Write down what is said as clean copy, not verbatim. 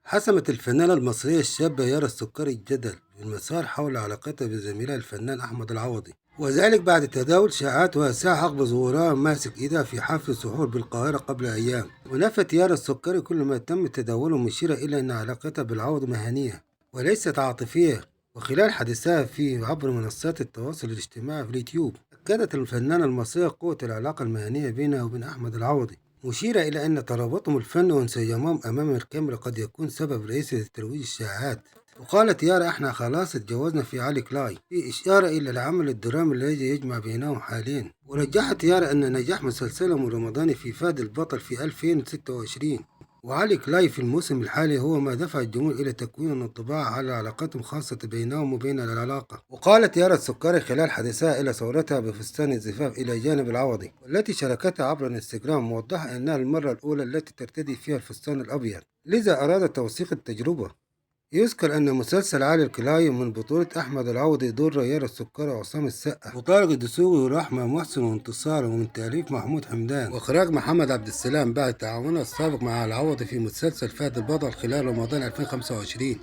حسمت الفنانة المصرية الشابة يارا السكري الجدل بالمسار حول علاقتها بزميلها الفنان أحمد العوضي، وذلك بعد تداول شائعات واسعة عقب ظهورها ماسك إيدها في حفل سحور بالقاهرة قبل أيام. ونفت يارا السكري كل ما تم تداوله، مشيرة إلى أن علاقتها بالعوضي مهنية وليست عاطفية. وخلال حديثها فيه عبر منصات التواصل الاجتماعي في اليوتيوب، أكدت الفنانة المصرية قوة العلاقة المهنية بينها وبين أحمد العوضي، مشيرة إلى أن ترابطهم الفني وانسجامهم أمام الكاميرا قد يكون سبب رئيسي لترويج الشائعات. وقالت يارا: "احنا خلاص اتجوزنا في علي كلاي"، في إشارة إلى العمل الدرامي الذي يجمع بينهم حاليا. ورجحت يارا أن نجاح مسلسلهم الرمضاني في فهد البطل في 2026 وعلي كلاي في الموسم الحالي هو ما دفع الجمهور إلى تكوين انطباع على علاقتهم الخاصة بينهم وبين العلاقة. وقالت يارا السكري خلال حديثها إلى صورتها بفستان الزفاف إلى جانب العوضي، والتي شاركتها عبر الانستغرام، موضحة أنها المرة الأولى التي ترتدي فيها الفستان الأبيض، لذا أرادت توثيق التجربة. يذكر أن مسلسل علي الكلاي من بطولة أحمد العوضي دور يارا السكري وعصام السقا وطارق الدسوقي ورحمة محسن وانتصار، ومن تأليف محمود حمدان وإخراج محمد عبد السلام، بعد تعاونها السابق مع العوضي في مسلسل فهد البطل خلال رمضان 2025.